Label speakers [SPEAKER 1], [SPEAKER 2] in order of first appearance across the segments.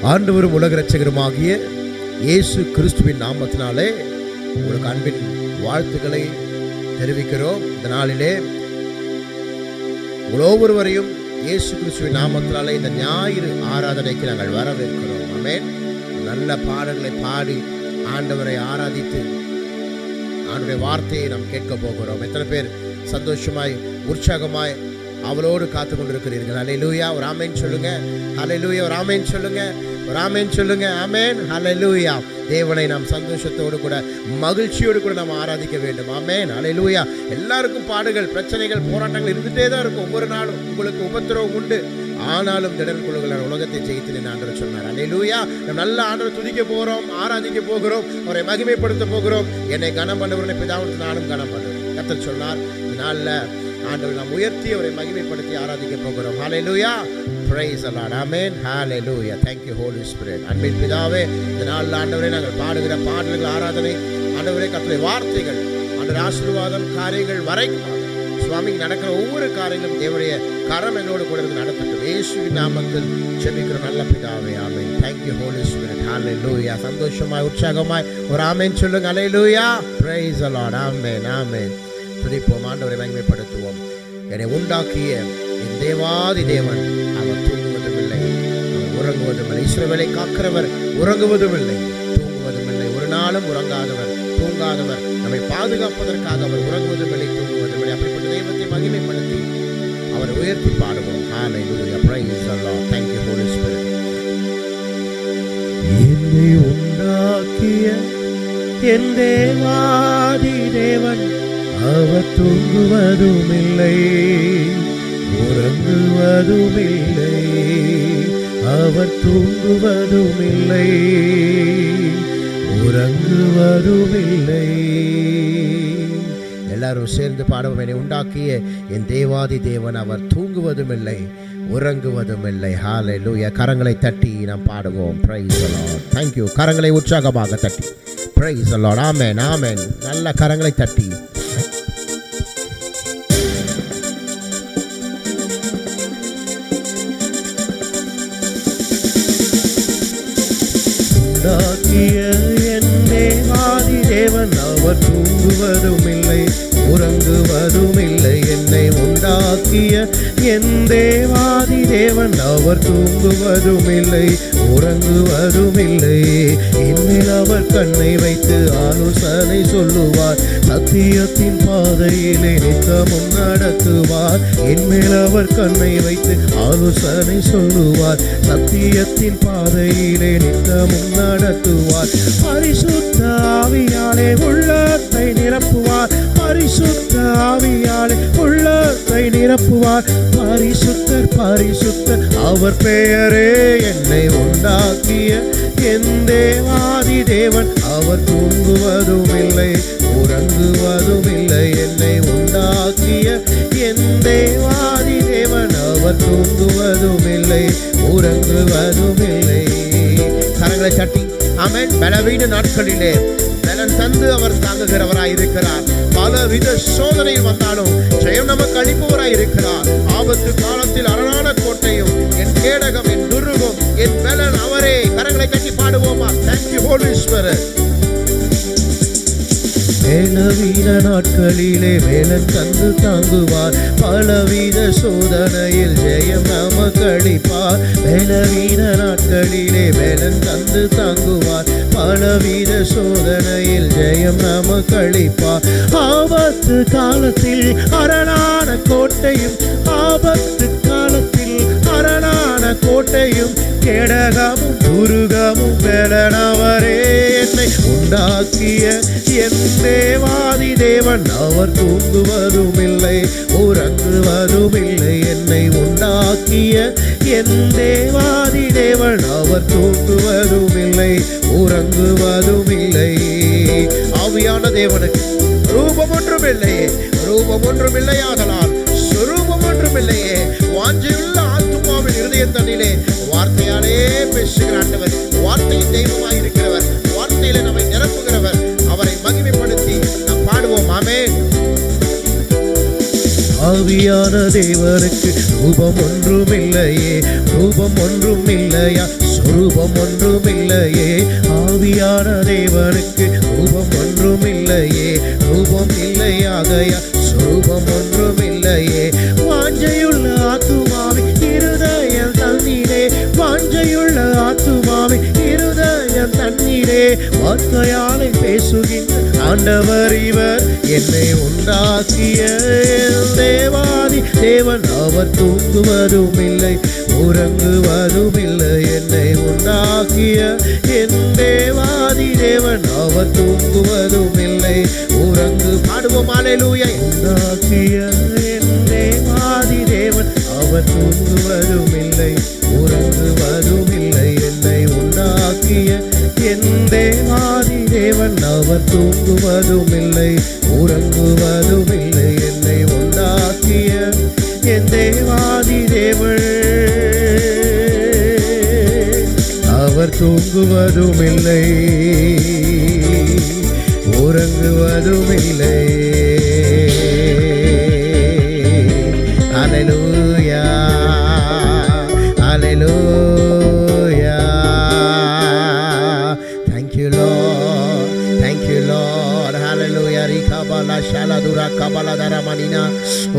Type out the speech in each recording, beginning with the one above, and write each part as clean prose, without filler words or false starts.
[SPEAKER 1] ஆண்டவரும் உலக இரட்சகருமாகிய இயேசு கிறிஸ்துவின் நாமத்தினாலே உங்களுக்கு அன்பின் வாழ்த்துக்களை தெரிவிக்கிறோம். இந்த நாளிலே ஒவ்வொருவரையும் இயேசு கிறிஸ்துவின் நாமத்தினாலே இந்த ஞாயிறு ஆராதனைக்கு நாங்கள் வரவேற்கிறோம். ஆமென். நல்ல பாடல்களை பாடி ஆண்டவரை ஆராதித்து ஆண்டவருடைய வார்த்தையை நாம் கேட்க போகிறோம். எத்தனை பேர் சந்தோஷமாய் உற்சாகமாய் அவளோடு காத்து கொண்டிருக்கிறீர்கள்? ஹல்லேலூயா, ஒரு ஆமென் சொல்லுங்க. ஹல்லேலூயா, ஒரு ஆமென் சொல்லுங்க. ஒரு ஆமென் சொல்லுங்க. ஆமென், ஹல்லேலூயா. தேவனை நாம் சந்தோஷத்தோடு கூட மகிழ்ச்சியோடு கூட நாம் ஆராதிக்க வேண்டும். ஆமென், ஹல்லேலூயா. எல்லாருக்கும் பாடுகள், பிரச்சனைகள், போராட்டங்கள் இருந்துகிட்டே தான் இருக்கும். ஒவ்வொரு நாளும் உங்களுக்கு உபத்திரவம் உண்டு. ஆனாலும் திடர் கொள்ளுங்கள், உலகத்தை ஜெயித்து ஆண்டவர் சொன்னார். ஹல்லேலூயா. நம்ம நல்ல ஆண்டவர் துதிக்க போகிறோம், ஆராதிக்க போகிறோம், அவரை மகிமைப்படுத்த போகிறோம். என்னை கனம் பண்ணுவனை பிதாவின் நானும் கனம் பண்ணுவேன். கர்த்தர் சொன்னார். இந்த நாளில் ஆண்டவர் நாம் உயர்த்தி அவரை மகிமைப்படுத்தி ஆராதிக்க போகிறோம். ஹல்லேலூயா, praise the Lord. Amen, hallelujah. thank you holy spirit. அன்பின் பிதாவே, இந்த நாளில் ஆண்டவரே நாங்கள் பாடுகிற பாடல்கள், ஆராதனை ஆண்டவரே, கர்த்தருடைய வார்த்தைகள், ஆண்டவரே ஆசீர்வாதம், காரியங்கள் வரைக்கும் சுவாமி நடக்கிற ஒவ்வொரு காரியங்களும் தேவனுடைய கரம் எங்களோடு கூட இருந்து நடத்தட்டும். இயேசுவின் நாமத்தில் ஜெபிக்கிற நல்ல பிதாவே. ஆமென். thank you holy spirit. ஹல்லேலூயா. சந்தோஷமாய் உற்சாகமாய் ஒரு ஆமென் சொல்லுங்க. ஹல்லேலூயா, praise the Lord. ஆமென், ஆமென். துதிப்போம், ஆண்டவரை மகிமைப்படுத்துவோம். என்னை உண்டாக்கிய என் தேவாதி தேவன் அவர் தூங்குவதும் இல்லை, அவர் உறங்குவதும் இல்லை. இஸ்ரவேலை காக்கிறவர் உறங்குவதும் இல்லை, தூங்குவதும் இல்லை. ஒரு நாளும் உறங்காதவர், தூங்காதவர், நம்மை பாதுகாப்பதற்காக அவர் உறங்குவதும் இல்லை, தூங்குவதும் இல்லை. அப்படிப்பட்ட தெய்வத்தை மகிமைப்படுத்தி அவரை உயர்த்தி பாடுவோம். ஹல்லேலூயா, praise the Lord. thank you holy spirit. என்னை உண்டாக்கிய என் தேவாதி தேவன் அவர் தூங்குவதும் இல்லை, உறங்குவதும் இல்லை. அவர் தூங்குவதும் இல்லை, உறங்குவதும் இல்லை. எல்லாரும் சேர்ந்து பாடுவோம். என்னை உண்டாக்கிய என் தேவாதி தேவன் அவர் தூங்குவதும் இல்லை, உறங்குவதும் இல்லை. ஹல்லேலூயா. கரங்களை தட்டி நாம் பாடுவோம். praise the Lord. thank you. கரங்களை உற்சாகமாக தட்டி praise the Lord. ஆமென், ஆமென். நல்ல கரங்களை தட்டி உண்டாக்கிய என் தேவாதி தேவன் அவர் தூங்குவதும் இல்லை, உறங்குவதும் இல்லை. என்னை உண்டாக்கிய என் தேவாதி தேவன் அவர் தூங்குவதும் இல்லை, உறங்குவதும் இல்லை. என்னில் அவர் கண்ணை வைத்து ஆலோசனை சொல்லுவார், சத்தியத்தின் பாதையிலே நித்தமும் நடத்துவார். என்மேல் அவர் கண்ணை வைத்து ஆலோசனை சொல்லுவார், சத்தியத்தின் பாதையிலே நித்தமும் நடத்துவார். பரிசுத்த ஆவியாலே உள்ளத்தை நிரப்புவார், பரிசுத்த ஆவியாலே உள்ளத்தை நிரப்புவார். பரிசுத்தர், பரிசுத்தர் அவர் பெயரே. என்னை உண்டாக்கிய என் தேவாதி தேவன் அவர் தூங்குவதும் இல்லை, உறங்குவதும் இல்லை. என்னை உண்டாக்கிய என் தேவாதி தேவன் அவர் தூங்குவதும் இல்லை, உறங்குவதும் இல்லை. கரங்களை தட்டி ஆமென். பலவீன நாட்களிலே பலன் தந்து அவர் தாங்குகிறவராய் இருக்கிறார். பலவித சோதனையில் வந்தாலும் ஜெயம் நமக்கு அளிப்பவராய் இருக்கிறார். ஆபத்து காலத்தில் அரணான கோட்டையும், என் கேடகம், என் துருகம், என் பலன் அவரே. கரங்களை தட்டி பாடுவோமா? thank you holy spirit. பலவீன நாட்களிலே வேலன் தந்து தாங்குவார், பலவித சோதனையில் ஜெயம் நமக்கு அளிப்பார். பலவீன நாட்களிலே வேலன் தந்து தாங்குவார், பலவித சோதனையில் ஜெயம் நமக்கு அளிப்பார். ஆபத்து காலத்தில் அரணான கோட்டையும், ஆபத்து காலத்தில் அரணான கோட்டையும், கேடகமும் துருகமும் பலனவரே. என்னை உண்டாக்கிய என் தேவாதி தேவன் அவர் தூங்குவதும் இல்லை, உறங்குவதும் இல்லை. என்னை உண்டாக்கிய என் தேவாதி தேவன் அவர் தூங்குவதும் இல்லை, உறங்குவதும் இல்லை. ஆவியான தேவனுக்கு ரூபம் ஒன்றும் இல்லையே, ரூபம் ஒன்றும் இல்லையாதலால் சுரூபம் ஒன்றும் இல்லையே. வாஞ்சையுள்ள ஆத்துமாவின் இருதயத்தண்ணிலே வார்த்தையாலே பேசுகிற ஆண்டவர், வார்த்தையின் தெய்வமாய் இருக்கிறவர், வார்த்தையில நம்மை நிரப்புகிறவர். அவரை மகிமைப்படுத்தி நாம் பாடுவோம். ஆமென். ஆவியான தேவனுக்கு ரூபம் ஒன்றும் இல்லையே, ரூபம் ஒன்றும் இல்லையா, ரூபம் ஒன்றுமில்லையே. ஆவியான தேவனுக்கு ரூபம் ஒன்றுமில்லையே. ரூபம் இல்லையாகையா ரூபம் ஒன்றுமில்லையே. வாஞ்சையுள்ள ஆத்துமாவே இருதயம் தண்ணீரே. வாஞ்சையுள்ள ஆத்துமாவே இருதயம் தண்ணீரே. வார்த்தையாலே பேசுகின்ற ஆண்டவர் இவர். என்னை உண்டாக்கிய தேவாதி தேவன் அவர் தூங்குவதும் இல்லை உறங்குவதும் இல்லை. என்னை உண்டாக்கிய என் தேவாதி தேவன் அவர் தூங்குவதும் இல்லை உறங்கு. பாடுவோம் அல்லேலூயா. உண்டாக்கிய என் தேவாதி தேவன் அவர் தூங்குவதும் இல்லை உறங்குவதும் இல்லை. என்னை உண்டாக்கிய என் தேவாதி தேவன் அவர் தூங்குவதும் இல்லை உறங்குவதும் இல்லை. என்னை உண்டாக்கிய என் தேவாதி தேவன் அவர் தூங்குவதும் இல்லை உறங்குவதும் இல்லை. அல்லேலூயா அல்லேலூயா. Thank you Lord, thank you Lord. Hallelujah. Rikabala shaladura kabala daramanina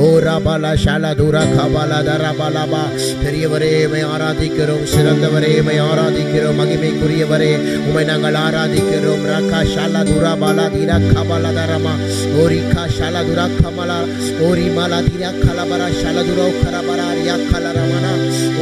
[SPEAKER 1] ora bala shaladura kabala darabalaba. பெரியவரே உம்மை ஆராதிக்கிறோம். சிறந்தவரே உம்மை ஆராதிக்கிறோம். மகிமைக்குரியவரே உம்மை நாங்கள் ஆராதிக்கிறோம். ரகா ஷாலதுரா பாலா திரா கபலா தரமா ஓரிகா ஷாலதுரா கமலா ஓரி மாலா திரா கலபரா ஷாலதுரா கரபரா ரியா கலரமனா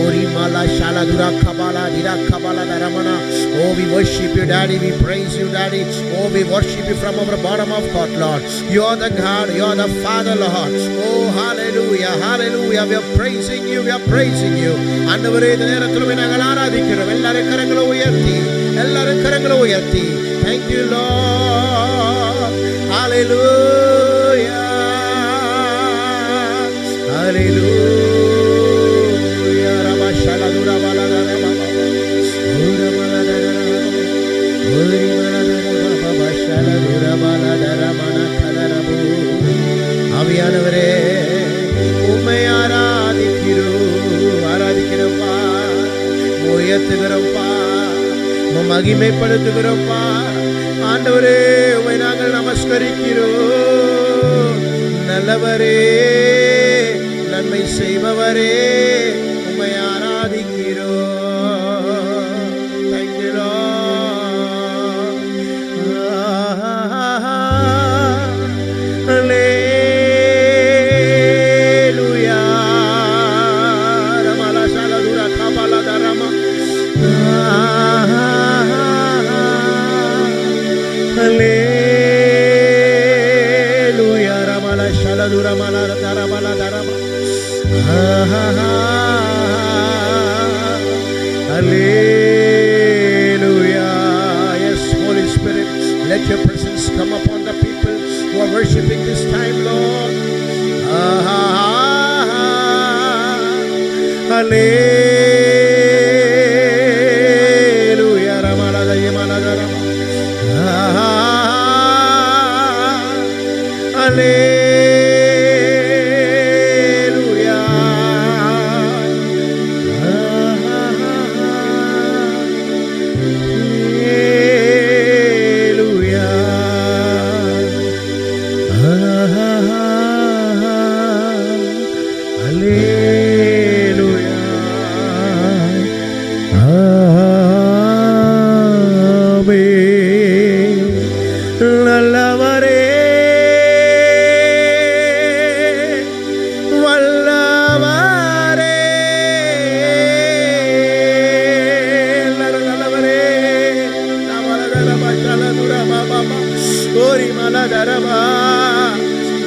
[SPEAKER 1] ஓரி மாலா ஷாலதுரா கபலா திரா கபலா தரமனா. Oh, we worship you, Daddy. We praise you, Daddy. Oh, we worship you from our bottom of heart, Lord. You are the God. You are the Father, Lord. Oh, hallelujah, hallelujah. We are praising you. We are praising you. ஆண்டவரே, இந்த நேரத்தில் நாங்கள் ஆராதிக்கிறோம். எல்லாரும் கரங்களை உயர்த்தி, எல்லாரும் கரங்களை உயர்த்தி. Thank you, Lord. Hallelujah, hallelujah. Rabba shaladura baladara baba. Ora baladara baba. Ori baladara baba shaladura baladara mana kalarabu. ஆவியானவரே உம்மை ஆராதிக்கிறோம்ப்பா, உயர்த்துகிறோம்ப்பா, மகிமைப்படுத்துகிறோம்ப்பா. ஆண்டவரே உம்மை நாங்கள் நமஸ்கரிக்கிறோம். நல்லவரே, நன்மை செய்பவரே, உம்மை ஆராதிக்கிறோம். Thank you Lord. Hallelujah. Ramala shaladura kabala darama. Hallelujah. Ramala shaladura mala darabala darama. Hallelujah. Yes, Holy Spirit, let your presence come upon the people who are worshiping this time, Lord. Hallelujah. Ramala dayamala darama. Hallelujah.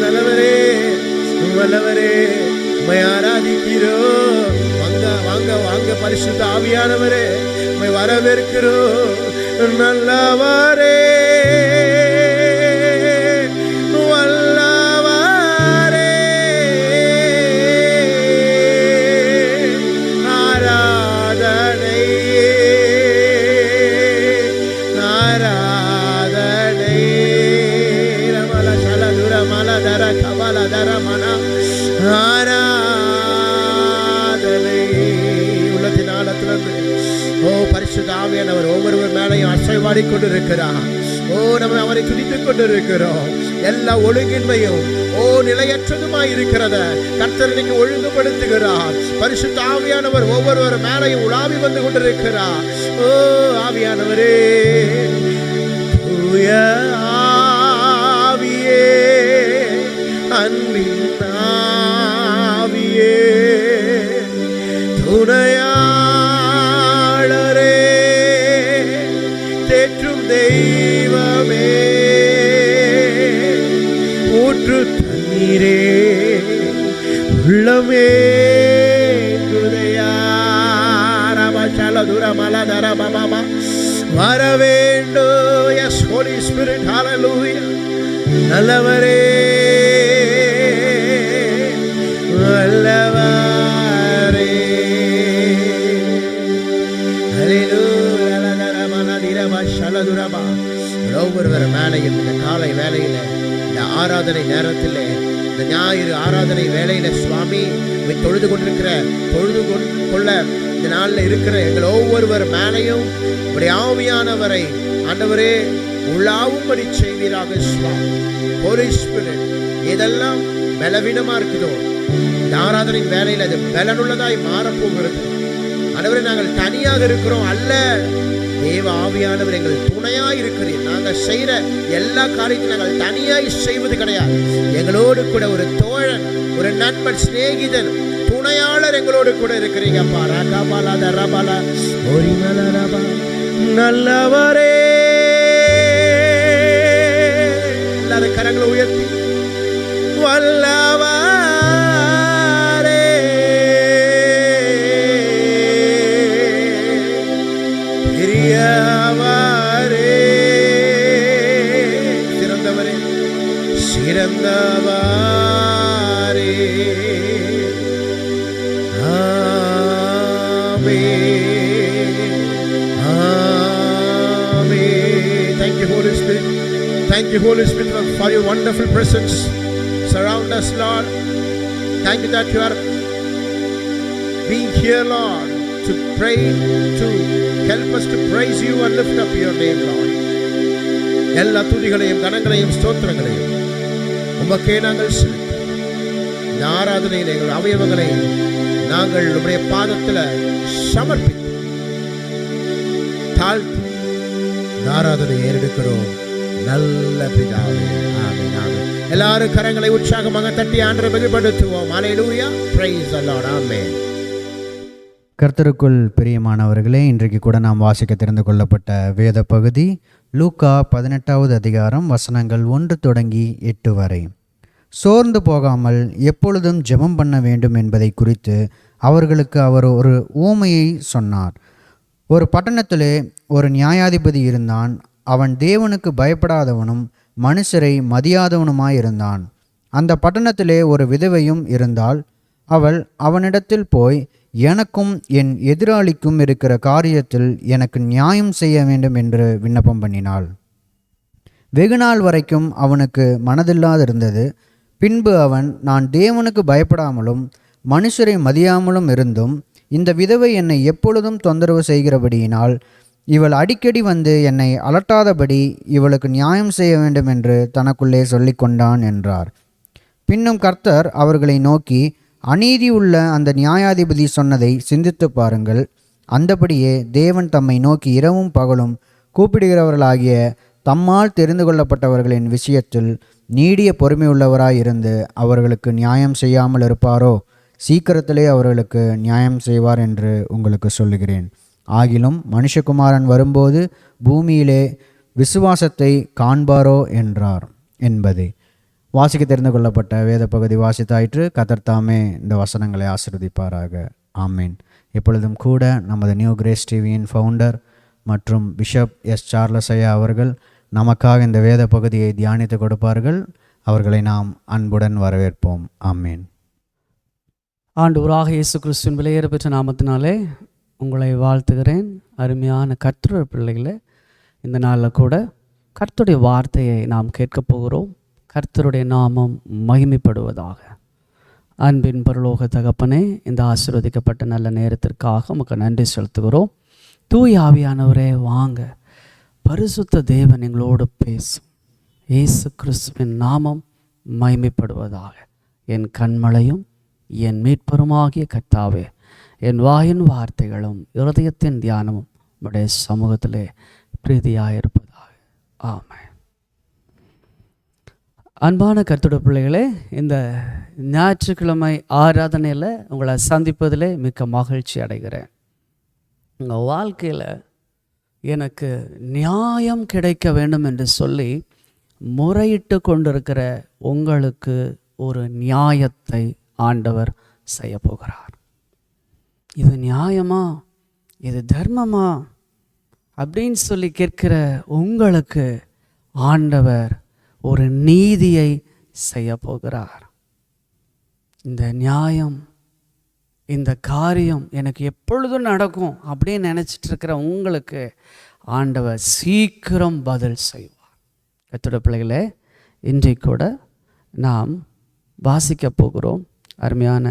[SPEAKER 1] நல்லவரே, வல்லவரே, உம்மை ஆராதிக்கிறோம். வாங்க வாங்க வாங்க பரிசுத்த ஆவியானவரே, உம்மை வரவேற்கிறோம். நல்லவரே, வல்லவரே, ஆராதனை ஆராதனை. ரமல சலதுர மலதர கபலதர மன ஆராதனை. உள்ளத்தின் ஆழத்திலிருந்து ஓ பரிசுத்த ஆவியானவர் ஒவ்வொருவர் மேலையும் அசைவாடி கொண்டிருக்கிறார். நம்ம அவரை துதித்துக் கொண்டிருக்கிறோம். எல்லா ஒழுங்கின்மையும் நிலையற்றதுமாய் இருக்கிறத கர்த்தர் இன்னைக்கு ஒழுங்குபடுத்துகிறார். பரிசுத்த ஆவியானவர் ஒவ்வொருவர் மேலையும் உலாவி வந்து கொண்டிருக்கிறார். ஆவியானவரே, தூய ஆவியே, அன்பின் ஆவியே, துணையாளரே, தேற்றும் தெய்வமே, ஊற்று தண்ணீரே, உள்ளமே வர வேண்டும். Yes, Holy Spirit, hallelujah. நல்லவரே, நல்லவரே, ஒவ்வொருவர் மேலையும் இந்த காலை வேலையில, இந்த ஆராதனை நேரத்தில், இந்த ஞாயிறு ஆராதனை வேலையில சுவாமி தொழுது கொள்ள இந்த நாளில் இருக்கிற எங்கள் ஒவ்வொருவர் மேலையும் உடைய ஆவியானவரை ஆண்டவரே உள்ளாவும்படி செய்வீராக சுவாமி. Holy Spirit, எதெல்லாம் பலவீனமா இருக்குதோ இந்த ஆராதனை வேலையில் அது பலனுள்ளதாய் மாறப்போகிறது. ஆண்டவரே, நாங்கள் தனியாக இருக்கிறோம் அல்ல, தேவ ஆவியானவர் எங்கள் துணையாய் இருக்கிறீர். நாங்கள் செய்கிற எல்லா காரியத்தையும் நாங்கள் தனியாய் செய்வது கிடையாது. எங்களோடு கூட ஒரு தோழன், ஒரு நண்பன், சிநேகிதன், துணையாளர் எங்களோடு கூட இருக்கிறீங்க. நல்லவரே, எல்லாரும் கரங்களை உயர்த்தி வல்லவரே, பெரியவரே, சிறந்தவரே, சிறந்தவரே, Thank you, Holy Spirit. Thank you, Holy Spirit, for your wonderful presence. Surround us, Lord. Thank you that you are being here, Lord, to pray, to help us to praise you and lift up your name, Lord. எல்லா துதிகளையும் கனங்களையும் ஸ்தோத்திரங்களையும் உமக்கே நாங்கள் செலுத்தி இந்த ஆராதனையில் எங்கள் அவயவங்களை நாங்கள் உடைய பாதத்தில் சமர்ப்பித்து தாழ்த்தி ஆராதனை ஏறெடுக்கிறோம். நல்ல பிதாவே, ஆமென், ஆமென். எல்லாரும் கரங்களை உற்சாகமாக தட்டி ஆண்டவரை மகிமைப்படுத்துவோம். ஹல்லேலூயா, பிரைஸ் தி லார்ட், ஆமென்.
[SPEAKER 2] கர்த்தருக்குள் பிரியமானவர்களே, இன்றைக்கு கூட நாம் வாசிக்க தெரிந்து கொள்ளப்பட்ட வேத பகுதி லூக்கா 18வது அதிகாரம் வசனங்கள் 1 தொடங்கி 8 வரை. சோர்ந்து போகாமல் எப்பொழுதும் ஜெபம் பண்ண வேண்டும் என்பதை குறித்து அவர்களுக்கு அவர் ஒரு ஊமையை சொன்னார். ஒரு பட்டணத்திலே ஒரு நியாயாதிபதி இருந்தான். அவன் தேவனுக்கு பயப்படாதவனும் மனுஷரை மதியாதவனுமாயிருந்தான். அந்த பட்டணத்திலே ஒரு விதவையும் இருந்தாள். அவள் அவனிடத்தில் போய், எனக்கும் என் எதிராளிக்கும் இருக்கிற காரியத்தில் எனக்கு நியாயம் செய்ய வேண்டும் என்று விண்ணப்பம் பண்ணினாள். வெகுநாள் வரைக்கும் அவனுக்கு மனதில்லாதிருந்தது. பின்பு அவன், நான் தேவனுக்கு பயப்படாமலும் மனுஷரை மதியாமலும் இருந்தும் இந்த விதவை என்னை எப்பொழுதும் தொந்தரவு செய்கிறபடியினால் இவள் அடிக்கடி வந்து என்னை அலட்டாதபடி இவளுக்கு நியாயம் செய்ய வேண்டும் என்று தனக்குள்ளே சொல்லி கொண்டான் என்றார். பின்னும் கர்த்தர் அவர்களை நோக்கி, அநீதி உள்ள அந்த நியாயாதிபதி சொன்னதை சிந்தித்து பாருங்கள். அந்தபடியே தேவன் தம்மை நோக்கி இரவும் பகலும் கூப்பிடுகிறவர்களாகிய தம்மால் தெரிந்து கொள்ளப்பட்டவர்களின் விஷயத்தில் நீடிய பொறுமையுள்ளவராயிருந்து அவர்களுக்கு நியாயம் செய்யாமல் இருப்பாரோ? சீக்கிரத்திலே அவர்களுக்கு நியாயம் செய்வார் என்று உங்களுக்கு சொல்லுகிறேன். ஆகிலும் மனுஷகுமாரன் வரும்போது பூமியிலே விசுவாசத்தை காண்பாரோ என்றார் என்பதே. வாசிக்க தெரிந்து கொள்ளப்பட்ட வேத பகுதி வாசித்தாயிற்று. கர்த்தர் தாமே இந்த வசனங்களை ஆசீர்வதிப்பாராக. ஆமீன். இப்பொழுதும் கூட நமது நியூ கிரேஸ் டிவியின் ஃபவுண்டர் மற்றும் பிஷப் எஸ் சார்லஸ் ஐயா அவர்கள் நமக்காக இந்த வேத பகுதியை தியானித்து கொடுப்பார்கள். அவர்களை நாம் அன்புடன் வரவேற்போம். ஆமீன்.
[SPEAKER 3] ஆண்டவராக இயேசு கிறிஸ்துவின் விலையேற பெற்ற நாமத்தினாலே உங்களை வாழ்த்துகிறேன். அருமையான கர்த்தருடைய பிள்ளைகளே, இந்த நாளில் கூட கர்த்தருடைய வார்த்தையை நாம் கேட்கப் போகிறோம். கர்த்தருடைய நாமம் மகிமைப்படுவதாக. அன்பின் பரலோக தகப்பனே, இந்த ஆசீர்வதிக்கப்பட்ட நல்ல நேரத்திற்காக உமக்கு நன்றி செலுத்துகிறோம். தூய ஆவியானவரே வாங்க, பரிசுத்த தேவன் எங்களோடு பேசும். இயேசு கிறிஸ்துவின் நாமம் மகிமைப்படுவதாக. என் கண்மலையும் என் மீட்பருமாகிய கர்த்தாவே, என் வாயின் வார்த்தைகளும் இருதயத்தின் தியானமும் உடைய சமூகத்திலே பிரீதியாயிருப்பதாக. ஆமென். அன்பான கர்த்தருடைய பிள்ளைகளே, இந்த ஞாயிற்றுக்கிழமை ஆராதனையில் உங்களை சந்திப்பதிலே மிக்க மகிழ்ச்சி அடைகிறேன். உங்கள் வாழ்க்கையில் எனக்கு நியாயம் கிடைக்க வேண்டும் என்று சொல்லி முறையிட்டு கொண்டிருக்கிற உங்களுக்கு ஒரு நியாயத்தை ஆண்டவர் செய்ய போகிறார். இது நியாயமா, இது தர்மமா அப்படின்னு சொல்லி கேட்கிற உங்களுக்கு ஆண்டவர் ஒரு நீதியை செய்ய போகிறார். இந்த நியாயம், இந்த காரியம் எனக்கு எப்பொழுதும் நடக்கும் அப்படின்னு நினச்சிட்டு இருக்கிற உங்களுக்கு ஆண்டவர் சீக்கிரம் பதில் செய்வார். கர்த்தருடைய பிள்ளைகளே, இன்றைக்கு கூட நாம் வாசிக்க போகிறோம். அருமையான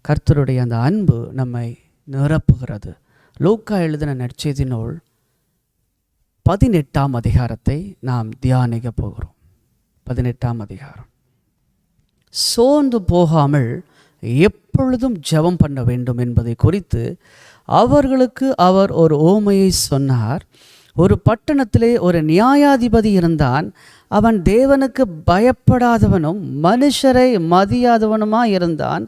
[SPEAKER 3] கர்த்தருடைய அந்த அன்பு நம்மை நிரப்புகிறது. லூக்கா எழுதின நற்செய்தி நூல் 18ஆம் அதிகாரத்தை நாம் தியானிக்க போகிறோம். 18ஆம் அதிகாரம். சோர்ந்து போகாமல் எப்பொழுதும் ஜெபம் பண்ண வேண்டும் என்பதை குறித்து அவர்களுக்கு அவர் ஒரு ஓமையை சொன்னார். ஒரு பட்டணத்திலே ஒரு நியாயாதிபதி இருந்தான். அவன் தேவனுக்கு பயப்படாதவனும் மனுஷரை மதியாதவனுமாய் இருந்தான்.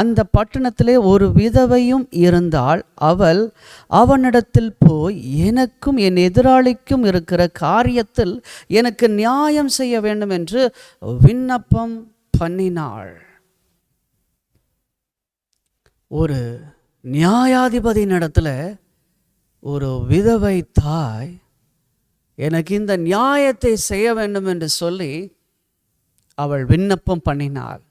[SPEAKER 3] அந்த பட்டணத்திலே ஒரு விதவையும் இருந்தாள். அவள் அவனிடத்தில் போய், எனக்கும் என் எதிராளிக்கும் இருக்கிற காரியத்தில் எனக்கு நியாயம் செய்ய வேண்டும் என்று விண்ணப்பம் பண்ணினாள். ஒரு நியாயாதிபதியின் இடத்துல ஒரு விதவை தாய் எனக்கு இந்த நியாயத்தை செய்ய வேண்டும் என்று சொல்லி அவள் விண்ணப்பம் பண்ணினாள்.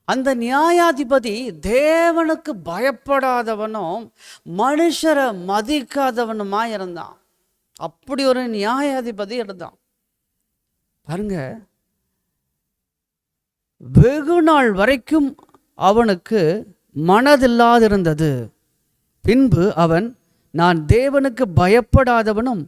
[SPEAKER 3] அந்த நியாயாதிபதி தேவனுக்கு பயப்படாதவனும் மனுஷரை மதிக்காதவனுமாய் இருந்தான். அப்படி ஒரு நியாயாதிபதி இருந்தான். பாருங்க, வெகு நாள் வரைக்கும் அவனுக்கு மனதில்லாதிருந்தது. பின்பு அவன், நான் தேவனுக்கு பயப்படாதவனும்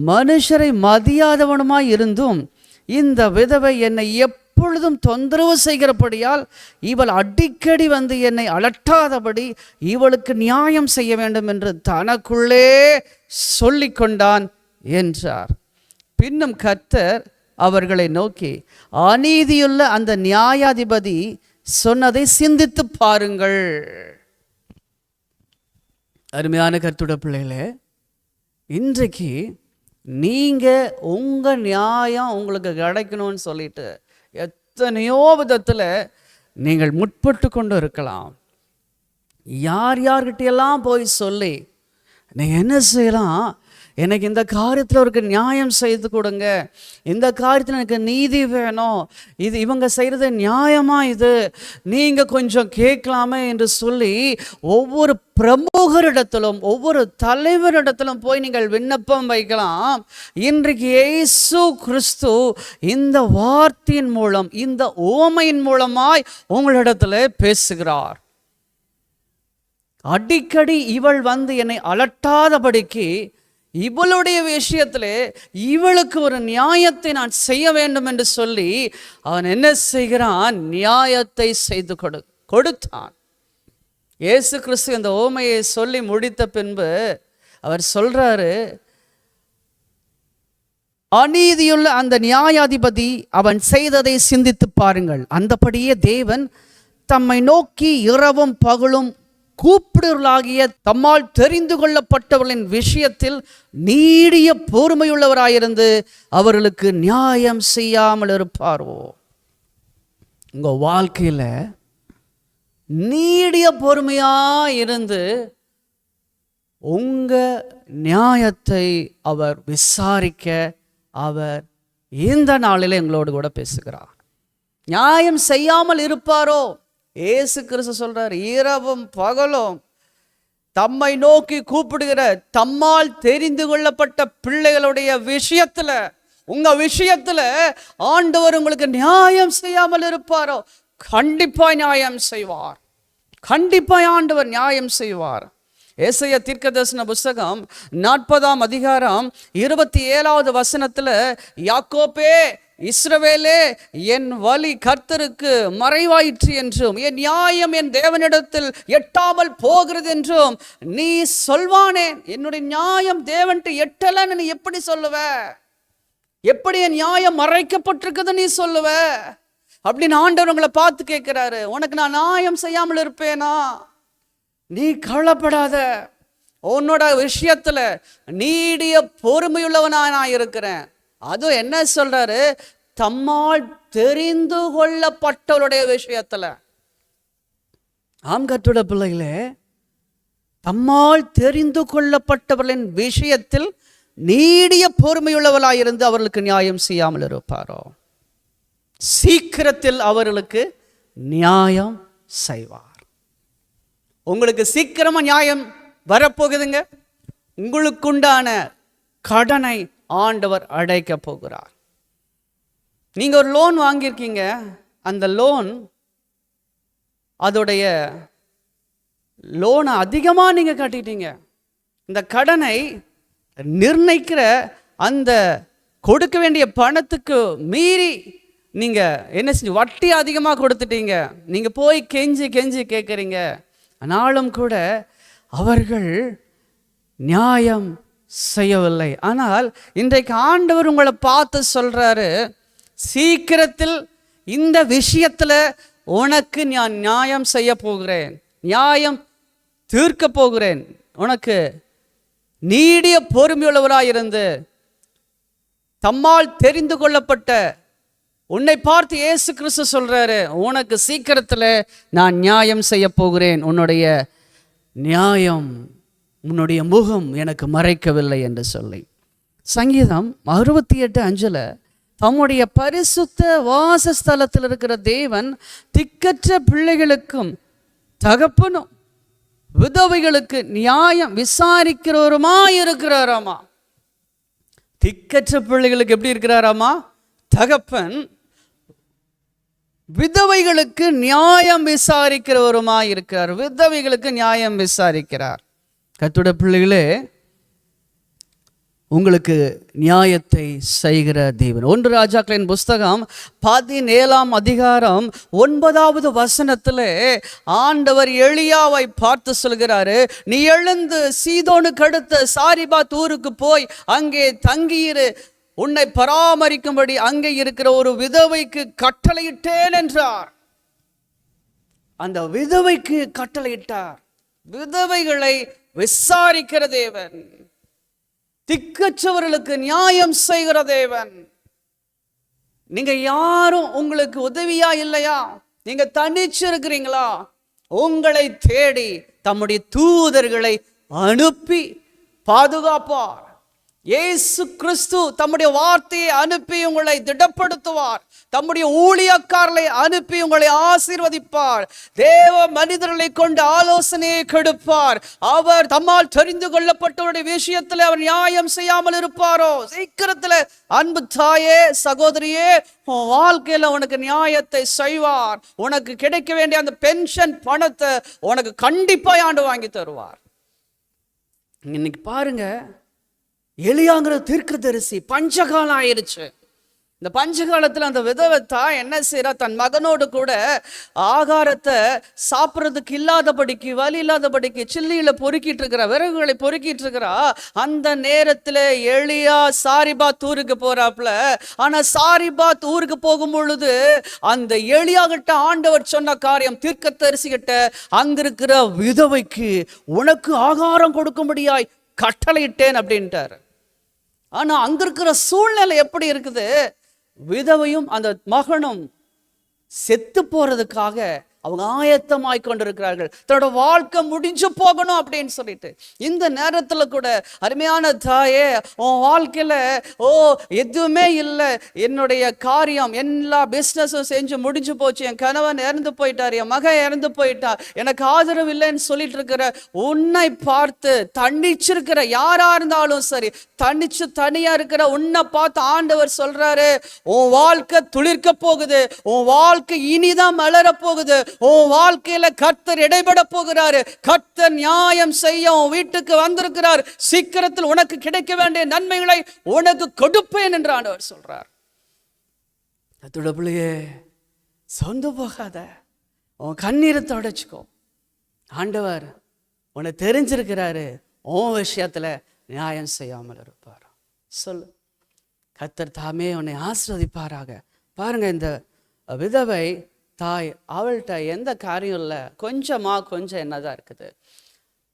[SPEAKER 3] மனுஷரை மதியாதவனுமாய் இருந்தும் இந்த விதவை என்னை எப்பொழுதும் தொந்தரவு செய்கிறபடியால் இவள் அடிக்கடி வந்து என்னை அலட்டாதபடி இவளுக்கு நியாயம் செய்ய வேண்டும் என்று தனக்குள்ளே சொல்லி கொண்டான் என்றார். பின்னும் கர்த்தர் அவர்களை நோக்கி, அநீதியுள்ள அந்த நியாயாதிபதி சொன்னதை சிந்தித்து பாருங்கள். அருமையான கர்த்தருடைய பிள்ளைகளே, இன்றைக்கு நீங்கள் உங்கள் நியாயம் உங்களுக்கு கிடைக்கணும்னு சொல்லிட்டு எத்தனையோ விதத்தில் நீங்கள் முற்பட்டு கொண்டு இருக்கலாம். யார்கிட்டையெல்லாம் போய் சொல்லி நீங்கள் என்ன செய்யலாம், எனக்கு இந்த காரியத்தில் ஒரு நியாயம் செய்து கொடுங்க, இந்த காரியத்தில் எனக்கு நீதி வேணும், இது இவங்க செய்கிறது நியாயமா, இது நீங்கள் கொஞ்சம் கேட்கலாமே என்று சொல்லி ஒவ்வொரு பிரமுகரிடத்திலும் ஒவ்வொரு தலைவரிடத்திலும் போய் நீங்கள் விண்ணப்பம் வைக்கலாம். இன்றைக்கு இயேசு கிறிஸ்து இந்த வார்த்தையின் மூலம், இந்த ஓமையின் மூலமாய் உங்களிடத்தில் பேசுகிறார். அடிக்கடி இவள் வந்து என்னை அலட்டாதபடிக்கு இவளுடைய விஷயத்தில் இவளுக்கு ஒரு நியாயத்தை நான் செய்ய வேண்டும் என்று சொல்லி அவன் என்ன செய்கிறான், நியாயத்தை செய்து கொடுத்தான். இயேசு கிறிஸ்து இந்த ஓமையை சொல்லி முடித்த பின்பு அவர் சொல்றாரு, அநீதியுள்ள அந்த நியாயாதிபதி அவன் செய்ததை சிந்தித்து பாருங்கள். அந்தபடியே தேவன் தம்மை நோக்கி இரவும் பகலும் கூப்பிடுவர்களாகிய தம்மால் தெரிந்து கொள்ளப்பட்டவர்களின் விஷயத்தில் நீடிய பொறுமையுள்ளவராயிருந்து அவர்களுக்கு நியாயம் செய்யாமல் இருப்பாரோ. உங்க வாழ்க்கையில நீடிய பொறுமையாயிருந்து உங்க நியாயத்தை அவர் விசாரிக்க அவர் இந்த நாளில் எங்களோடு கூட பேசுகிறார். நியாயம் செய்யாமல் இருப்பாரோ? இயேசு கிறிஸ்து சொல்றார், இரவும் பகலும் தம்மை நோக்கி கூப்பிடுகிற தம்மால் தெரிந்து கொள்ளப்பட்ட பிள்ளைகளுடைய விஷயத்துல, உங்க விஷயத்துல ஆண்டவர் உங்களுக்கு நியாயம் செய்யாமல் இருப்பாரோ? கண்டிப்பா நியாயம் செய்வார். கண்டிப்பா ஆண்டவர் நியாயம் செய்வார். ஏசாயா தீர்க்கதரிசன புஸ்தகம் 40ஆம் அதிகாரம் 27வது வசனத்துல, யாக்கோபே இஸ்ரவேலே, என் வழி கர்த்தருக்கு மறைவாயிற்று என்றும் என் நியாயம் என் தேவனிடத்தில் எட்டாமல் போகிறது என்றும் நீ சொல்வானேன். என்னுடைய நியாயம் தேவன்ட்டு எட்டலன்னு நீ எப்படி சொல்லுவ? எப்படி என் நியாயம் மறைக்கப்பட்டிருக்குது நீ சொல்லுவ? அப்படின்னு ஆண்டவர் உங்களை பார்த்து கேட்கிறாரு. உனக்கு நான் நியாயம் செய்யாமல் இருப்பேனா? நீ கவலைப்படாத, உன்னோட விஷயத்துல நீடிய பொறுமையுள்ளவனா நான் இருக்கிறேன். அதுவும் என்ன சொல்றாரு? தம்மால் தெரிந்து கொள்ளப்பட்டவருடைய விஷயத்துல. ஆம் கர்த்தருடைய பிள்ளைகளே, தம்மால் தெரிந்து கொள்ளப்பட்டவர்களின் விஷயத்தில் நீடிய பொறுமையுள்ளவளாயிருந்து அவர்களுக்கு நியாயம் செய்யாமல் இருப்பாரோ, சீக்கிரத்தில் அவர்களுக்கு நியாயம் செய்வார். உங்களுக்கு சீக்கிரமா நியாயம் வரப்போகுதுங்க. உங்களுக்குண்டான கடனை ஆண்டவர் அடைக்க போகிறார். நீங்க ஒரு லோன் வாங்கியிருக்கீங்க, அந்த லோன் அதோடைய லோனை அதிகமா நீங்க கட்டிட்டீங்க. இந்த கடனை நிர்ணயிக்கிற அந்த கொடுக்க வேண்டிய பணத்துக்கு மீறி நீங்க என்ன செஞ்சு வட்டி அதிகமாக கொடுத்துட்டீங்க. நீங்க போய் கெஞ்சி கெஞ்சி கேட்குறீங்க. ஆனாலும் கூட அவர்கள் நியாயம் செய்யவில்லை. ஆனால் இன்றைக்கு ஆண்டவர் உங்களை பார்த்து சொல்றாரு, சீக்கிரத்தில் இந்த விஷயத்துல உனக்கு நான் நியாயம் செய்ய போகிறேன், நியாயம் தீர்க்க போகிறேன். உனக்கு நீடிய பொறுமையுள்ளவராயிருந்து தம்மால் தெரிந்து கொள்ளப்பட்ட உன்னை பார்த்து இயேசு கிறிஸ்து சொல்றாரு, உனக்கு சீக்கிரத்தில் நான் நியாயம் செய்ய போகிறேன். உன்னுடைய நியாயம், உன்னுடைய முகம் எனக்கு மறைக்கவில்லை என்று சொல்லி. சங்கீதம் 68:5 தம்முடைய பரிசுத்த வாசஸ்தலத்தில் இருக்கிற தேவன் திக்கற்ற பிள்ளைகளுக்கும் தகப்பனும் விதவைகளுக்கு நியாயம் விசாரிக்கிறவருமாய் இருக்கிறாராமா. திக்கற்ற பிள்ளைகளுக்கு எப்படி இருக்கிறாராமா? தகப்பன். விதவைகளுக்கு நியாயம் விசாரிக்கிறவருமாய் இருக்கிறார். விதவைகளுக்கு நியாயம் விசாரிக்கிறார். கர்த்தருடைய பிள்ளைகளே, உங்களுக்கு நியாயத்தை செய்கிற தேவன். 1 ராஜாக்களின் புஸ்தகம் 17ஆம் அதிகாரம் 9வது வசனத்திலே ஆண்டவர் எலியாவை பார்த்து சொல்கிறாரு, நீ எழுந்து சீதோனுக்கு அடுத்த சாரிபாத் ஊருக்கு போய் அங்கே தங்கியிரு, உன்னை பராமரிக்கும்படி அங்கே இருக்கிற ஒரு விதவைக்கு கட்டளையிட்டேன் என்றார். அந்த விதவைக்கு கட்டளையிட்டார். விதவைகளை விசாரிக்கிற தேவன், திக்கற்றவர்களுக்கு நியாயம் செய்கிற தேவன். நீங்க யாரும் உங்களுக்கு உதவியா இல்லையா? நீங்க தனிச்சு இருக்கிறீங்களா? உங்களை தேடி தம்முடைய தூதர்களை அனுப்பி பாதுகாப்பார். இயேசு கிறிஸ்து தம்முடைய வார்த்தையை அனுப்பி உங்களை திடப்படுத்துவார். தம்முடைய ஊழியக்காரர்களை அனுப்பி உங்களை ஆசீர்வதிப்பார். தேவ மனிதர்களை கொண்டு ஆலோசனையை கெடுப்பார். அவர் தம்மால் தெரிந்து கொள்ளப்பட்டவருடைய விஷயத்தில் அவர் நியாயம் செய்யாமல் இருப்பாரோ? சீக்கிரத்தில் அன்பு தாயே, சகோதரியே, உன் வாழ்க்கையில உனக்கு நியாயத்தை செய்வார். உனக்கு கிடைக்க வேண்டிய அந்த பென்ஷன் பணத்தை உனக்கு கண்டிப்பாக ஆண்டு வாங்கி தருவார். இன்னைக்கு பாருங்க, எலியாங்கிற தீர்க்கதரிசி பஞ்சகாலம் ஆயிடுச்சு. இந்த பஞ்சகாலத்தில் அந்த விதவத்தா என்ன செய்யறா? தன் மகனோடு கூட ஆகாரத்தை சாப்பிட்றதுக்கு இல்லாதபடிக்கு, வலி இல்லாதபடிக்கு சில்லியில பொறுக்கிட்டு இருக்கிறா, விறகுகளை பொறுக்கிட்டு இருக்கிறா. அந்த நேரத்தில் எலியா சாரிபாத் ஊருக்கு போறாப்புல. ஆனா சாரிபாத் ஊருக்கு போகும் பொழுது அந்த எலியா கிட்ட ஆண்டவர் சொன்ன காரியம், தீர்க்கதரிசி கிட்ட, அங்க இருக்கிற விதவைக்கு உனக்கு ஆகாரம் கொடுக்கும்படியாய் கட்டளையிட்டேன் அப்படின்ட்டார். ஆனா அங்க இருக்கிற சூழ்நிலை எப்படி இருக்குது? விதவையும் அந்த மகனும் செத்து போறதுக்காக அவங்க ஆயத்தமாய் கொண்டிருக்கிறார்கள். தன்னோட வாழ்க்கை முடிஞ்சு போகணும் அப்படின்னு சொல்லிட்டு. இந்த நேரத்தில் கூட அருமையான தாயே, உன் வாழ்க்கையில எதுவுமே இல்லை, என்னுடைய காரியம் எல்லா பிஸ்னஸும் செஞ்சு முடிஞ்சு போச்சு, என் கணவன் இறந்து போயிட்டார், என் மகன் இறந்து போயிட்டார், எனக்கு ஆதரவு இல்லைன்னு சொல்லிட்டு இருக்கிற உன்னை பார்த்து, தனிச்சிருக்கிற யாரா இருந்தாலும் சரி, தனியா இருக்கிற உன்னை பார்த்து ஆண்டவர் சொல்றாரு, உன் வாழ்க்கை துளிர்க்க போகுது, உன் வாழ்க்கை இனிதான் மலர போகுது, உன் வாழ்க்கையில கர்த்தர் இடைபட போகிறாரு. கர்த்தர் நியாயம் செய்ய உன் வீட்டுக்கு வந்திருக்கிறார். சீக்கிரத்தில் உனக்கு கிடைக்க வேண்டிய நன்மைகளை உனக்கு கொடுப்பேன் என்று ஆண்டவர் சொல்றார். பிள்ளையே, சொந்து போகாத, உன் கண்ணீரை தொடச்சுக்கோ. ஆண்டவர் உன்னை தெரிஞ்சிருக்கிறாரு, உன் விஷயத்துல நியாயம் செய்யாமல் இருப்பார். சொல்லு, கர்த்தர் தாமே உன்னை ஆசீர்வதிப்பாராக. பாருங்க, இந்த விதவை தாய், அவள்கிட்ட எந்த காரியம் இல்லை, கொஞ்சம் என்னதான் இருக்குது.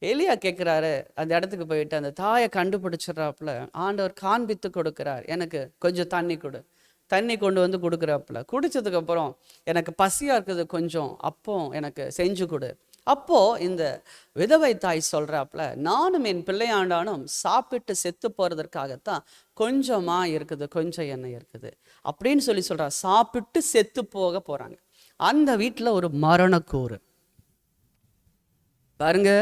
[SPEAKER 3] எலியா கேட்குறாரு, அந்த இடத்துக்கு போயிட்டு அந்த தாயை கண்டுபிடிச்சிடறாப்புல ஆண்டவர் காண்பித்து கொடுக்குறார். எனக்கு கொஞ்சம் தண்ணி கொண்டு வந்து கொடுக்குறாப்புல. குடிச்சதுக்கப்புறம் எனக்கு பசியாக இருக்குது, கொஞ்சம் அப்போ எனக்கு செஞ்சு கொடு. அப்போ இந்த விதவை தாய் சொல்றாப்புல, நானும் என் பிள்ளையாண்டானும் சாப்பிட்டு செத்து போறதற்காகத்தான் கொஞ்சமா இருக்குது, கொஞ்சம் எண்ணெய் இருக்குது அப்படின்னு சொல்றா. சாப்பிட்டு செத்து போக போறாங்க. அந்த வீட்டில் ஒரு மரணக்கூறு. பாருங்க,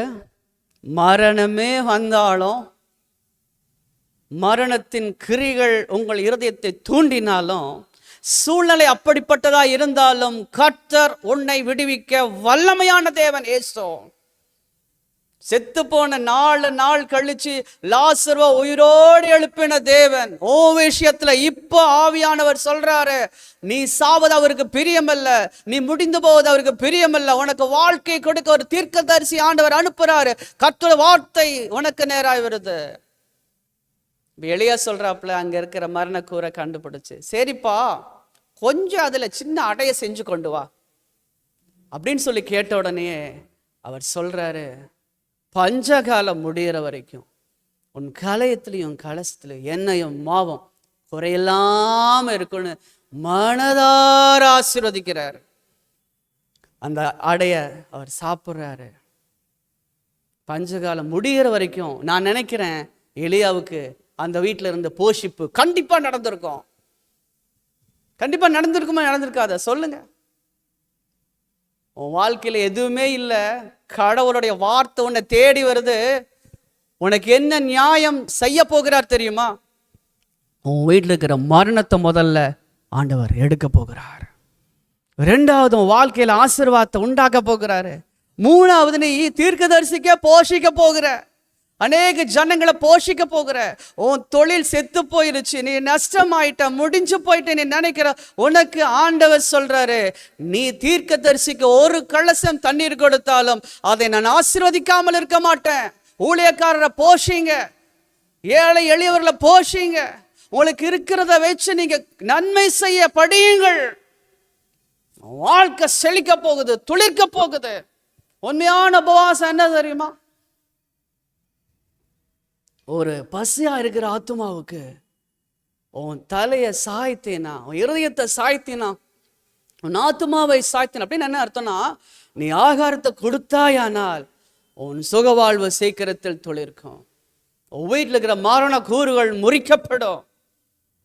[SPEAKER 3] மரணமே வந்தாலும், மரணத்தின் கிரிகள் உங்கள் இருதயத்தை தூண்டினாலும், சூழ்நிலை அப்படிப்பட்டதா இருந்தாலும் கர்த்தர் உன்னை விடுவிக்க வல்லமையான தேவன். ஏசோ செத்து போன 4 நாள் கழிச்சு லாசருவ உயிரோடு எழுப்பின தேவன். ஓ விஷயத்துல இப்போ ஆவியானவர் சொல்றாரு, நீ சாவது அவருக்கு பிரியமல்ல, நீ முடிந்து போவது அவருக்கு பிரியமல்ல. உனக்கு வாழ்க்கை கொடுக்க ஒரு தீர்க்கதரிசி ஆண்டவர் அனுப்புறாரு. கர்த்தருடைய வார்த்தை உனக்கு நேராய் வருது. எளியா சொல்றாப்புல, அங்க இருக்கிற மரணக்கூரை கண்டுபிடிச்சு, சரிப்பா கொஞ்சம் அதுல சின்ன அடைய செஞ்சு கொண்டு வா அப்படின்னு சொல்லி கேட்ட உடனே அவர் சொல்றாரு, பஞ்சகாலம் முடிகிற வரைக்கும் உன் கலயத்திலையும் கலசத்திலையும் எண்ணெயும் மாவும் குறையில்லாம இருக்குன்னு மனதார ஆசீர்வதிக்கிறார். அந்த அடைய அவர் சாப்பிட்றாரு. பஞ்சகாலம் முடிகிற வரைக்கும் நான் நினைக்கிறேன் எலியாவுக்கு அந்த வீட்டில் இருந்த போஷிப்பு கண்டிப்பா நடந்திருக்கும். கண்டிப்பா நடந்திருக்குமா, நடந்திருக்காத? சொல்லுங்க. உன் வாழ்க்கையில எதுவுமே இல்லை, கடவுளுடைய வார்த்தை உன்னை தேடி வருது. உனக்கு என்ன நியாயம் செய்ய போகிறார் தெரியுமா? உன் வீட்டில் இருக்கிற மரணத்தை முதல்ல ஆண்டவர் எடுக்க போகிறார். 2வது, உன் வாழ்க்கையில ஆசீர்வாதத்தை உண்டாக்க போகிறாரு. 3வது, நீ தீர்க்கதரிசிக்க போஷிக்க போகிற, அநேக ஜனங்களை போஷிக்க போகிற. உன் தொழில் செத்து போயிருச்சு, நீ நஷ்டமாயிட்ட, முடிஞ்சு போயிட்டு நீ நினைக்கிற, உனக்கு ஆண்டவர் சொல்றாரு, நீ தீர்க்கதரிசிக்கு ஒரு கலசம் தண்ணீர் கொடுத்தாலும் அதை நான் ஆசீர்வதிக்காமல் இருக்க மாட்டேன். ஊழியக்காரரை போஷிங்க, ஏழை எளியவர்களை போஷிங்க, உங்களுக்கு இருக்கிறத வச்சு நீங்க நன்மை செய்ய படியுங்கள். வாழ்க்கை செழிக்க போகுது, துளிர்க்க போகுது. உண்மையான உபவாசம் என்ன தெரியுமா? ஒரு பசியா இருக்கிற ஆத்துமாவுக்கு உன் தலையை சாய்த்தேனா, உன் இருதயத்தை சாய்த்தினா, உன் ஆத்துமாவை சாய்த்தினா அப்படின்னு என்ன அர்த்தம்னா, நீ ஆகாரத்தை கொடுத்தாயானால் உன் சுகவாழ்வு சீக்கிரத்தில் துளிர்க்கும். உன் வீட்டில் இருக்கிற மரண கூறுகள் முறிக்கப்படும்.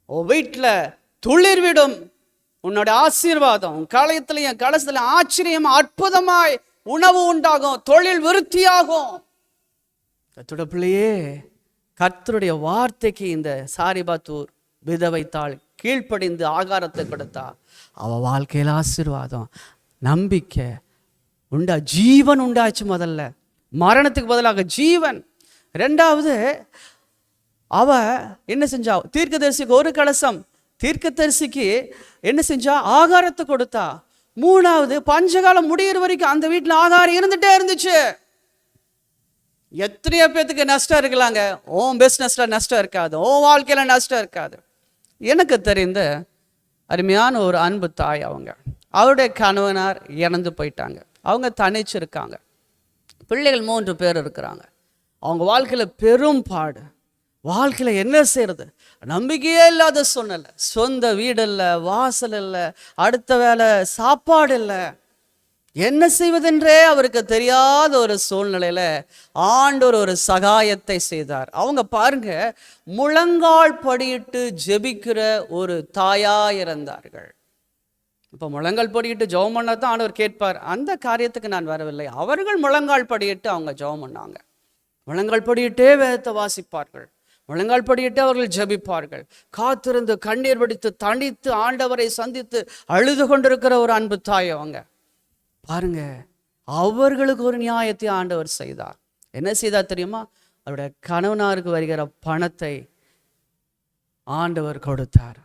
[SPEAKER 3] உன் வீட்டில் துளிர்விடும் உன்னோட ஆசீர்வாதம். உன் கலயத்திலையும் கலசத்துல ஆச்சரியம் அற்புதமாய் உணவு உண்டாகும், தொழில் விருத்தியாகும். கர்த்தருடைய பிள்ளையே, கர்த்தருடைய வார்த்தைக்கு இந்த சாரிபாத்தூர் விதவைத்தாள் கீழ்ப்படிந்து ஆகாரத்தை கொடுத்தா, அவ வாழ்க்கையில் ஆசீர்வாதம், நம்பிக்கை உண்டா, ஜீவன் உண்டாச்சு. முதல்ல மரணத்துக்கு பதிலாக ஜீவன். 2வது, அவ என்ன செஞ்சா? தீர்க்கதரிசிக்கு ஒரு கலசம், தீர்க்கதரிசிக்கு என்ன செஞ்சா? ஆகாரத்தை கொடுத்தா. 3வது, பஞ்சகாலம் முடிகிற வரைக்கும் அந்த வீட்டில் ஆகாரம் இருந்துட்டே இருந்துச்சு. எத்தனையோ பேத்துக்கு நஷ்டம் இருக்கலாங்க, உன் பிஸ்னஸ்ல நஷ்டம் இருக்காது, உன் வாழ்க்கையில நஷ்டம் இருக்காது. எனக்கு தெரிந்த அருமையான ஒரு அன்பு தாய், அவருடைய கணவனார் இறந்து போயிட்டாங்க. அவங்க தனிச்சிருக்காங்க. பிள்ளைகள் 3 பேர் இருக்கிறாங்க. அவங்க வாழ்க்கையில பெரும் பாடு. வாழ்க்கையில என்ன செய்யறது, நம்பிக்கையே இல்லாத சூழ்நிலை. சொந்த வீடு இல்லை, வாசல் இல்லை, அடுத்த வேலை சாப்பாடு இல்லை, என்ன செய்வதென்றே அவருக்கு தெரியாத ஒரு சூழ்நிலையில ஆண்டவர் ஒரு சகாயத்தை செய்தார். அவங்க பாருங்க, முழங்கால் படியிட்டு ஜெபிக்கிற ஒரு தாயா இருந்தார்கள். இப்போ முழங்கால் படியிட்டு ஜெபம் பண்ண தான் ஆண்டவர் கேட்பார். அந்த காரியத்துக்கு நான் வரவில்லை. அவர்கள் முழங்கால் படியிட்டு அவங்க ஜெபம் பண்ணாங்க. முழங்கால் படியிட்டே வேதத்தை வாசிப்பார்கள், முழங்கால் படியிட்டு அவர்கள் ஜெபிப்பார்கள். காத்திருந்து கண்ணீர் வடித்து தனித்து ஆண்டவரை சந்தித்து அழுது கொண்டிருக்கிற ஒரு அன்பு தாய் அவங்க. பாருங்க, அவர்களுக்கு ஒரு நியாயத்தை ஆண்டவர் செய்தார். என்ன செய்தார் தெரியுமா? அவருடைய கணவனாருக்கு வருகிற பணத்தை ஆண்டவர் கொடுத்தார்.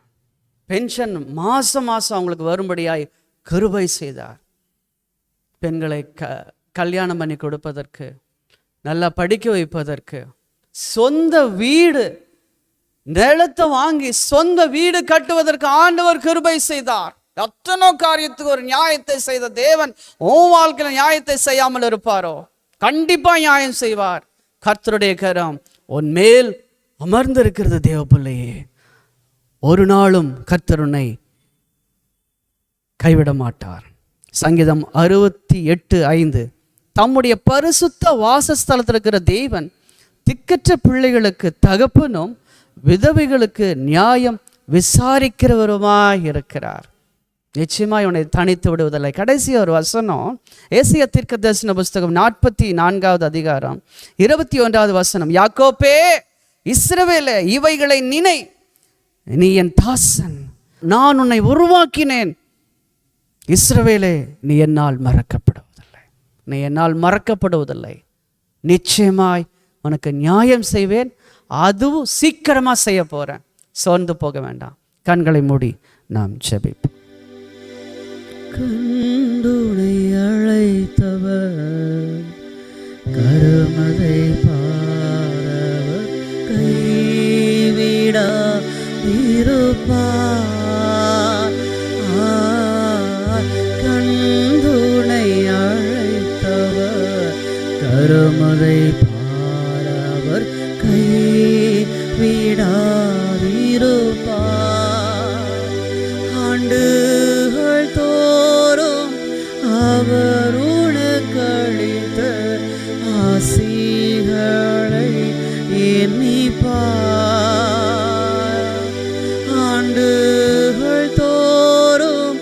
[SPEAKER 3] பென்ஷன் மாசம் மாசம் அவங்களுக்கு வரும்படியாய் கிருபை செய்தார். பெண்களை கல்யாணம் பண்ணி கொடுப்பதற்கு, நல்லா படிக்க வைப்பதற்கு, சொந்த வீடு நிலத்தை வாங்கி சொந்த வீடு கட்டுவதற்கு ஆண்டவர் கிருபை செய்தார். எத்தனோ காரியத்துக்கு ஒரு நியாயத்தை செய்த தேவன் உன் வாழ்க்கையில நியாயத்தை செய்யாமல் இருப்பாரோ? கண்டிப்பா நியாயம் செய்வார். கர்த்தருடைய கரம் உன் மேல் அமர்ந்திருக்கிறது தேவ பிள்ளையே. ஒரு நாளும் கர்த்தர் உன்னை கைவிட மாட்டார். சங்கீதம் 68:5, தம்முடைய பரிசுத்த வாசஸ்தலத்தில் இருக்கிற தேவன் திக்கற்ற பிள்ளைகளுக்கு தகப்பனும் விதவைகளுக்கு நியாயம் விசாரிக்கிறவருமாய் இருக்கிறார். நிச்சயமாய் உன்னை தனித்து விடுவதில்லை. கடைசி ஒரு வசனம், ஏசாயா தீர்க்கதரிசன புஸ்தகம் 44வது அதிகாரம் 21வது வசனம். யாக்கோபே, இஸ்ரவேலே, இவைகளை நினை, நீ என் தாசன், நான் உன்னை உருவாக்கினேன். இஸ்ரவேலே, நீ என்னால் மறக்கப்படுவதில்லை, நீ என்னால் மறக்கப்படுவதில்லை. நிச்சயமாய் உனக்கு நியாயம் செய்வேன். அதுவும் சீக்கிரமா செய்ய போறேன். சோர்ந்து போக வேண்டாம். கண்களை மூடி நாம் ஜெபிப்போம்.
[SPEAKER 4] கண்டுனை அழைத்தவர், கருமதை பாரவர், கைவிடா இருப்பார். கண்டுனை அழைத்தவர், கருமதை பாரவர், கைவிடாதிருப்பார். ஆண்டுகள் தோறும் அவர் உனக்களித்த ஆசிகளை எண்ணிப்பார். ஆண்டுகள் தோறும்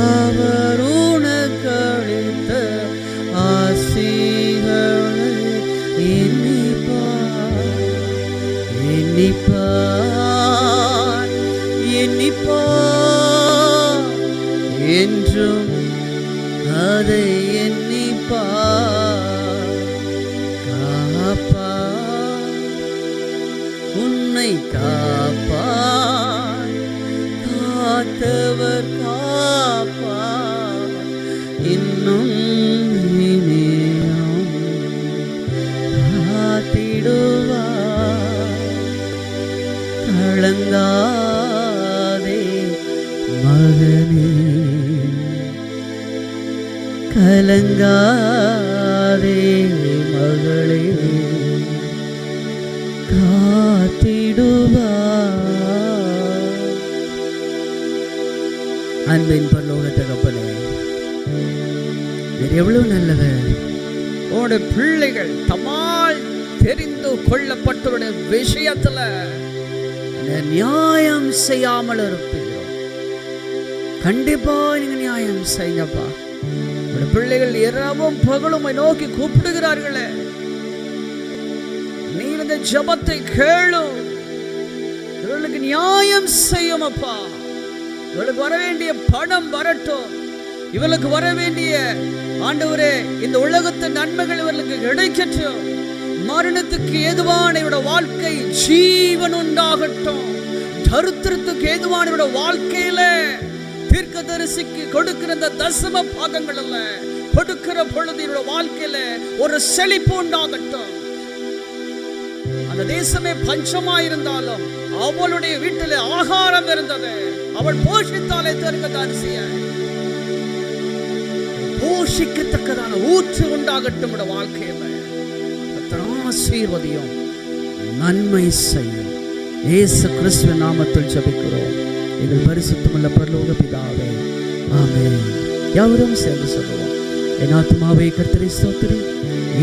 [SPEAKER 4] அவர் உனக்களித்த ஆசிகளை எண்ணிப்பார். எண்ணிப்பார், எண்ணிப்பார், என்றும் அதை எண்ணிப்பார். காப்பார், உன்னை காப்பார், காத்தவர் காப்பார். இன்னும் இனியும் காத்திடுவார். கலங்காதே மகனே, கலங்காதே மகளே, காத்திடுவார். அன்பின் பரலோக தகப்பனே, எவ்வளவு நல்லவர். உன்னுடைய பிள்ளைகள் தம்மால் தெரிந்து கொள்ளப்பட்டவருடைய விஷயத்துல நியாயம் செய்யாமல் இருப்பீங்களோ? கண்டிப்பா நீங்க நியாயம் செய்யப்பா. உங்களுடைய பிள்ளைகள் இரவும் பகலும் நோக்கி கூப்பிடுகிறார்களே, நீ இந்த ஜெபத்தை கேளும். இவர்களுக்கு நியாயம் செய்யும் அப்பா. இவர்களுக்கு வர வேண்டிய பணம் வரட்டும். இவர்களுக்கு வர வேண்டிய ஆண்டவரே இந்த உலகத்தின் நன்மைகள் இவர்களுக்கு கிடைக்கட்டும். மரணத்துக்கு ஏதுவான இவருடைய வாழ்க்கை ஜீவன் உண்டாகட்டும். தரித்திரத்துக்கு ஏதுவான இவருடைய வாழ்க்கையில தீர்க்கதரிசிக்கு கொடுக்கிற இந்த தசம பாகங்கள் அல்ல, கொடுக்கிற பொழுது இவருடைய வாழ்க்கையில ஒரு செழிப்பு உண்டாகட்டும். அந்த தேசமே பஞ்சமா இருந்தாலும் அவளுடைய வீட்டில் ஆகாரம் இருந்தது. அவள் போஷித்தாலே தீர்க்கதரிசிய போஷிக்கத்தக்கதான ஊற்று உண்டாகட்டும் வாழ்க்கையில. ஆசீர்வதியும், நன்மை செய்யும். இயேசு கிறிஸ்துவின் நாமத்தில் ஜெபிக்கிறோம் எங்கள் பரிசுத்தமுள்ள பரலோக பிதாவே, ஆமென். யாவரும் சேர்ந்து சொல்லுவோம். என் ஆத்துமாவே கர்த்தரை ஸ்தோத்திரி,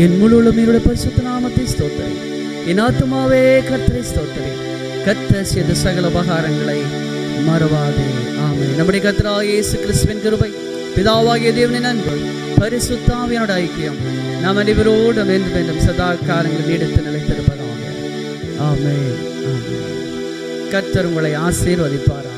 [SPEAKER 4] என் முழு உள்ளமையுடைய பரிசுத்த நாமத்தை ஸ்தோத்திரி. என் ஆத்துமாவே கர்த்தரை ஸ்தோத்திரி, கர்த்தர் செய்த சகல உபகாரங்களை மறவாதே. ஆமென். நம்முடைய கர்த்தராகிய இயேசு கிறிஸ்துவின் கிருபை, பிதாவாகிய தேவனின் அன்பு, பரிசுத்த ஆவியானோட ஐக்கியம் நாம் அனைவரோடு வேண்டும் வேண்டும் சதா காலங்களில் நீடித்து நிலைத்திருப்பதாக. ஆமென். ஆமென். கர்த்தர் உங்களை ஆசீர்வதிப்பார்.